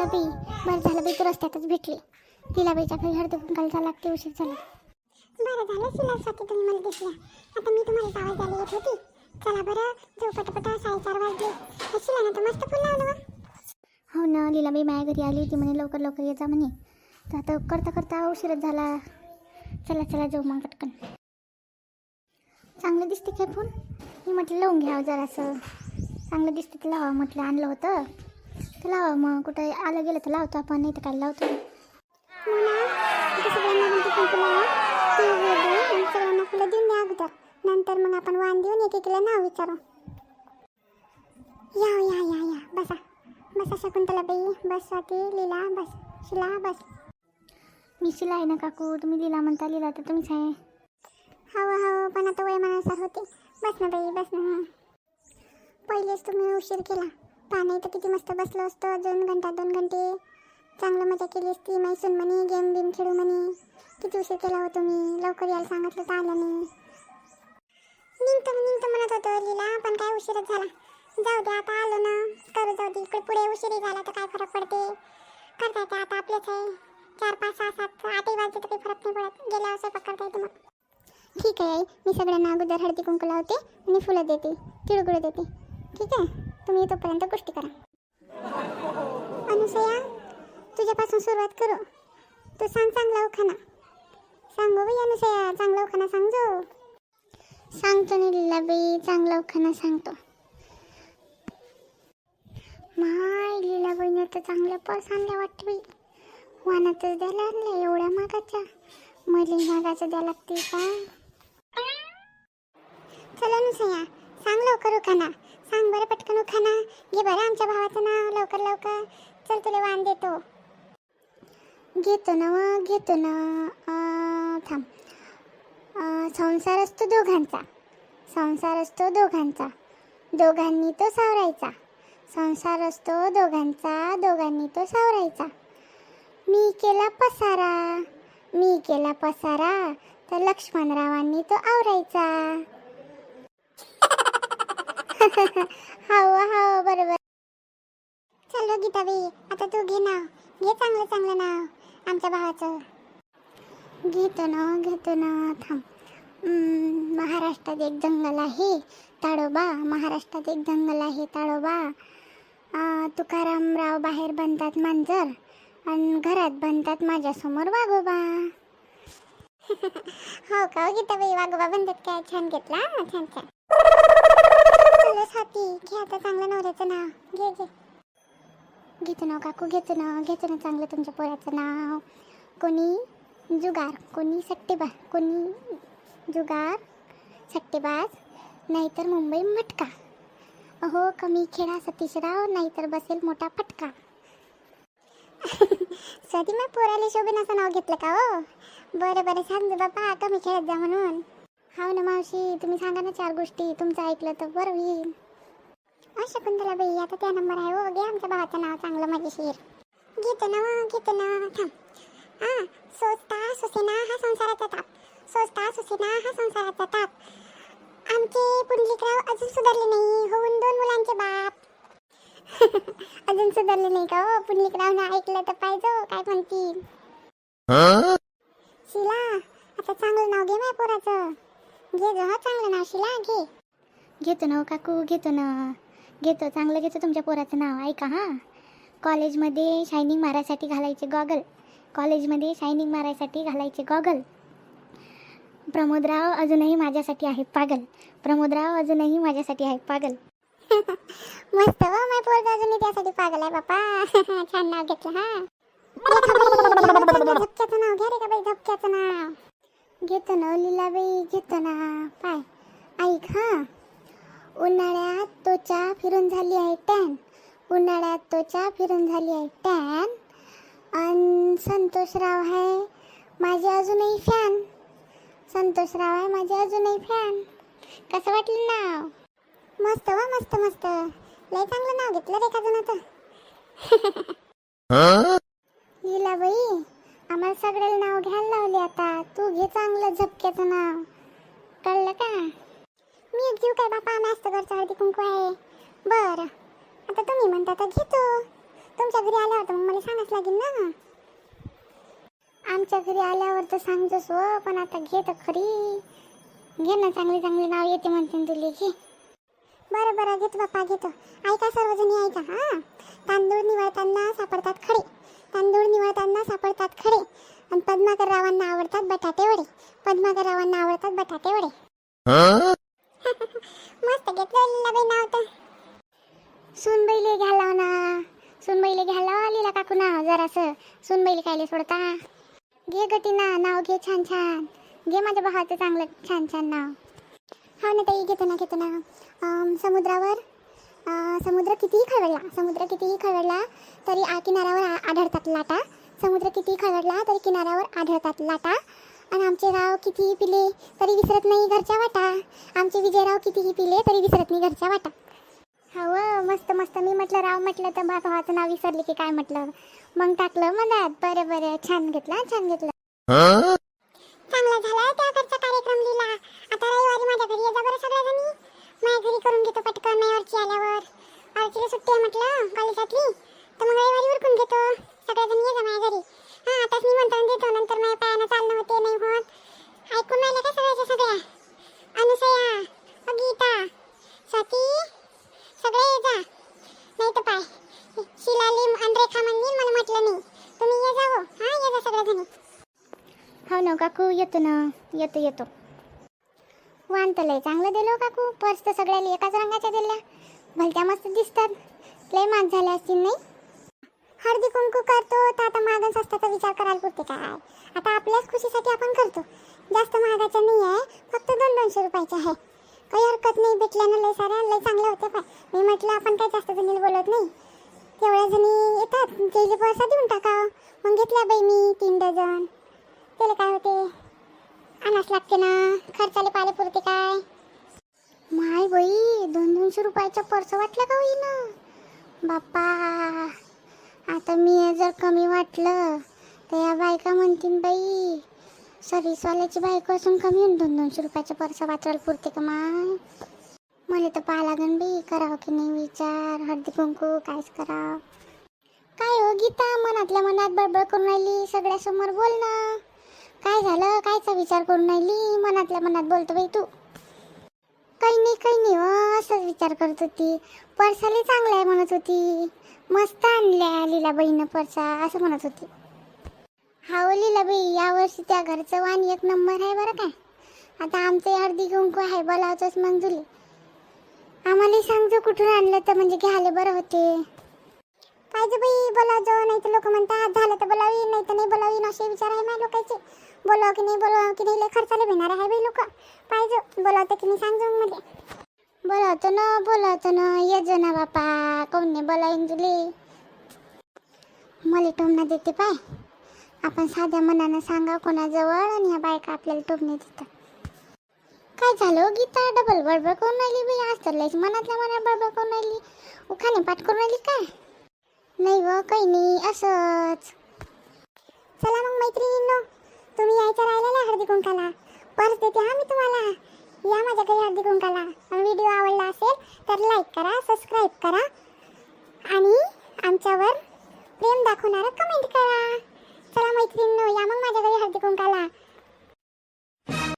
झालं बाई तू रस्त्यातच भेटली. लीलाबाईच्या घरी हळदी कुंकाला जायला लागते, उशीर झाला. बरं झालं शिलासाठी तुम्ही मला दिसल्या. आता मी तुम्हाला आवाज द्यायला येत होती. चला बरं जाऊ पटापटा, 4:30 वाजले. शिलाने तर मस्त फुल लावलं. हो ना, लीलाबाई माझ्या घरी आली होती म्हणे लवकर लवकर ये जा म्हणे. तर आता करता करता उशीरच झाला. चला चला जाऊ मग पटकन. चांगलं दिसते काय फुल? मी म्हटलं लावून घ्यावं जरासं. चांगलं दिसते तर लावा म्हटलं, आणलं होतं तर लावा. मग कुठं आलं गेलं तर लावतो आपण, नाही तर काय लावतो. सगळ्यांना फुलं देऊन द्या अगोदर, नंतर मग आपण वाण देऊन एक एकीला नाव विचारू. या या या या बसा बसा शकुंतलाबाई, बस स्वाती, लीला बस, शिला बस. मी शिला आहे ना काकू, तुम्ही लीला म्हणता, लीला तर तुम्हीच आहे. हो पण आता वयमानानुसार होते. बस ना बाई बस ना. पहिलेच तुम्ही उशीर केला. पाणी तर किती मस्त बसलो असतो, 2 घंटा 2 घंटे चांगलं मजा केली असती. मैसून म्हणे गेम बिम खेळू म्हणे. किती उशीर केला हो तुम्ही, लवकर यायला सांगितलं तर आलं नाही. निघतो म्हणत होतो लीला, पण काय उशीरच झाला. जाऊ दे आता, आलो ना करू, जाऊ दे. इकडे पुढे उशीर झाला तर काय फरक पडते. करता येते आता, आपलेच आहे. 4 5 6 7 8 वाजले तर काही फरक नाही पडत. गेल्यावर स्वयंपाक करता येते. मग ठीक आहे, मी सगळ्यांना अगोदर हळदी कुंकू लावते आणि फुलं देते, तिळगुळ देते. ठीक आहे, तुम्ही तोपर्यंत गोष्टी करा. अनुसया, तुझ्यापासून सुरुवात करू. तू सांग चांगला उखाणा. सांगू बाई अनुसया, चांगला उखाणा सांगजो. सांगतो ना लीलाबाई, चांगला उखाणा सांगतो. माय लीलाबाईने तर चांगल्या पर्स आणल्या वाटतं बाई. वानातच द्यायला आणल्या एवढ्या मागाच्या. मले मागाचं द्या लागते का? चला अनुसया, सांग लवकर उखाणा. सांग बरं पटकन उखाणा. घे बरं आमच्या भावाचं नाव लवकर लवकर. चल तुला वाण देतो. घेतो ना थांब. संसार असतो दोघांचा, संसार असतो दोघांचा, दोघांनी तो सावरायचा. संसार असतो दोघांचा, दोघांनी तो सावरायचा. मी केला पसारा, तर लक्ष्मणरावांनी तो आवरायचा. हो बरोबर. चलो गीताबाई, आता तू घे नाव. घे चांगलं चांगलं नाव आमच्या भावाचं. घेतो ना थांब. महाराष्ट्रात एक जंगल आहे ताडोबा, महाराष्ट्रात एक जंगल आहे ताडोबा. तुकारामराव बाहेर बनतात मांजर, आणि घरात बनतात माझ्यासमोर वाघोबा. हो का गीताबाई, वाघोबा बनतात काय? छान घेतला, छान छान. चलो स्वाती, घे आता चांगलं नवऱ्याचं नाव. घे. घेतो ना काकू, घेतो ना चांगलं तुमच्या पोराचं नाव. कोणी जुगार, कोणी सट्टेबाज, नाहीतर मुंबई मटका. अहो कमी खेळा सतीशराव, नाहीतर बसेल मोठा फटका. स्वाती, मग पोराला शोभेन असं नाव घेतलं का हो? बरं सांग बापा, कमी खेळत जा म्हणून. हो ना मावशी, तुम्ही सांगा ना 4 गोष्टी, तुमचं ऐकलं तर बरं होईल. शकुंतलाबाई, आता त्या नंबर आहे हो. घे आमच्या भावाचं नाव चांगलं मजेशीर. घेतो ना थांब. सोचता सुसेना हा संसाराचा ताप, सोचता सुसेना हा संसाराचा ताप. आमचे पुंडलिकराव अजून सुधारले नाही, होऊन 2 मुलांचे बाप. अजून सुधारले नाही का हो? पुंडलिकरावनं ऐकलं तर पाहिजे काय म्हणतील. शिला, आता चांगलं नाव घे माझ्या पोराचं. घे जो, चांगलं नाव शिला, घे. घेतो ना काकू, घेतो चांगलं घेतो तुमच्या पोराचं नाव. ऐका हां, कॉलेजमध्ये शायनिंग मारायसाठी घालायचे गॉगल. प्रमोदराव अजूनही माझ्यासाठी आहेत पागल. मस्त वा, माझ्या पोरगा अजूनही त्यासाठी पागल आहे बापा. छान नाव घेतलं. हा झपक्याचं नाव घ्या रे का बाई, झपक्याचं नाव. घेतो ना लीलाबाई, घेतो ना. पाय ऐक हां. उन्हाळ्यात त्वचा फिरून झाली आहे टॅन, आणि संतोषराव आहे माझे अजूनही फॅन. कसं वाटलं नाव? मस्त वा, मस्त लय चांगलं नाव घेतलं रे का जणाचं. लीलाबाई, आम्हाला सगळ्याला नाव घ्यायला लावले. आता तू घे चांगलं झपक्याचं नाव, कळलं का? मी एक जीव काय बापा, मस्त घरचं हळदी कुंकू आहे. बरं, आता तुम्ही म्हणता तर घेतो. आमच्या घरी आल्यावर तर मग मला सांगाच लागेल ना. आमच्या घरी आल्यावर तर सांगतोस हो, पण आता घे तर खरी. घे ना, चांगले चांगले नाव येते म्हणते तुला, घे. बरं बरं घेतो बाप्पा घेतो. ऐका सर्वजणी ऐका. हां, तांदूळ निवळताना सापडतात खडे, तांदूळ निवळताना सापडतात खडे. आणि पद्माकररावांना आवडतात बटाटे वडे, पद्माकररावांना आवडतात बटाटे वडे. मस्त घेतलं लीलाबाई नाव तर. सुनबाईले घ्यायला ना, सुनबाईले घ्यायला लीला काकू ना जरासं. सुनबाईले कायले सोडता. घे गटी ना, नाव घे छान छान. घे माझ्या भावाचं चांगलं छान छान नाव. हो ना ताई, घेतो ना घेतो ना. समुद्रावर समुद्र कितीही खळवळला तरी किनाऱ्यावर आढळतात लाटा. समुद्र कितीही खळवळला तरी किनाऱ्यावर आढळतात लाटा. आणि आमचे राव कितीही पिले तरी विसरत नाही घरच्या वाटा. आमचे विजयराव कितीही पिले तरी विसरत नाही घरच्या वाटा. हो, मस्त मस्त. मी म्हटलं राव म्हटलं तर भावाचं नाव विसरले की काय म्हटलं, मग टाकलं मनात. बरं बरं, छान घेतलं छान घेतलं. चांगला झाला त्याकडचा कार्यक्रम लिहिला. आता रविवारी माझ्या घरी ये जा बरं सगळ्याजणी. माझ्या घरी करून घेतो पटकन. माझ्यावरची आल्यावर आरचीला सुट्टी आहे म्हटलं कॉलेजातली, तर मग रविवारी उरकून घेतो. सगळ्याजणी ये जा माझ्या घरी. हां, आताच निमंत्रण देतो, नंतर माझ्या पायानं चालणं होते नाही होत. ऐकून राहिल्या का सगळ्याच्या सगळ्या? अनुसया, गीता, स्वाती, सगळे ये जा. नाही तर पाय शिलाली आणि रेखा म्हणून मला म्हटलं नाही. तुम्ही ये जा हो. हां, ये जा सगळ्याजणी. हो ना काकू, येतो ना, येतो. वाण तर लय चांगलं दिलं काकू. पर्स तर सगळ्याला एकाच रंगाच्या दिल्या. भलत्या मस्त दिसतात. लय महाग झाल्या असतील नाही? हळदी कुंकू करतो तर आता महाग स्वस्ताचा विचार करायला पुरते काय. आता आपल्याच खुशीसाठी आपण करतो. जास्त महागाचं नाही आहे, फक्त 200-200 रुपयाचं आहे. काही हरकत नाही, भेटल्यानं लय साऱ्या लय चांगलं होते. पाय मी म्हटलं आपण काही जास्त जणीला बोलत नाही, तेवढ्या जणी येतात त्याला पैसा देऊन टाकावं. मग घेतल्या बाई मी 3 डझन. त्याला काय होते, आणास लागते ना, खर्चाले पाले पुरते काय. माय बाई, 200 रुपयाचं पर्स वाटलं का होई ना बाप्पा. आता मी जर कमी वाटलं तर या बायका म्हणतील बाई सर्विसवाल्याची बायको असून कमी होऊन 200 रुपयाचं पर्स वाचवायला पुरते का माय. मला तर पाहा लागन बाई, करावं की नाही विचार. हळदी कुंकू कायच करावं. काय हो गीता, मनातल्या मनात बडबड करून राहिली, सगळ्यासमोर बोल ना. काय झालं, कायचा विचार करून राहिली, मनातल्या मनात बोलतो बाई तू. काही नाही हो, असंच विचार करत होती. पर्साला चांगला आहे म्हणत होती, मस्त आणल्या लीलाबाईनं पर्सा असं म्हणत होती. हा हो लीलाबाई, यावर्षी त्या घरचं वाण 1 नंबर आहे बरं काय. आता आमचं हळदी कुंकू आहे, बोलावतोच मग तुले. आम्हाला सांगतो कुठून आणलं तर म्हणजे घ्यायला बरं होते. पाहिजे बाई, बोलावजो. नाही तर लोक म्हणतात झालं तर बोलावी, नाही तर नाही बोलावी, असे विचार आहे माझ्या लोकांचे. बोलाव की नाही लय खर्चाला भेटणार आहे बाई लोक. पाहिजे बोलावतं की नाही सांगजो मध्ये. बोलावतो ना, ये जो ना बापा. कोण नाही बोलावीन तुले. मला टोमना देते पाय. आपण साध्या मनानं सांगा कोणाजवळ आणि ह्या बायका आपल्याला टोमणे देतात. काय झालं गीता, डबल बडबड करून राहिली बाई. आज तर लयच मनातल्या मनात बडबड करून राहिली. उखाणे पाठ करून राहिली काय? नाही व काही नाही, असंच. चला मग मैत्रिणींनो, तुम्ही यायचं राहिलेला हळदी कुंकाला. पर्स देते हा मी तुम्हाला. या माझ्या घरी हळदी कुंकाला. व्हिडिओ आवडला असेल तर लाईक करा,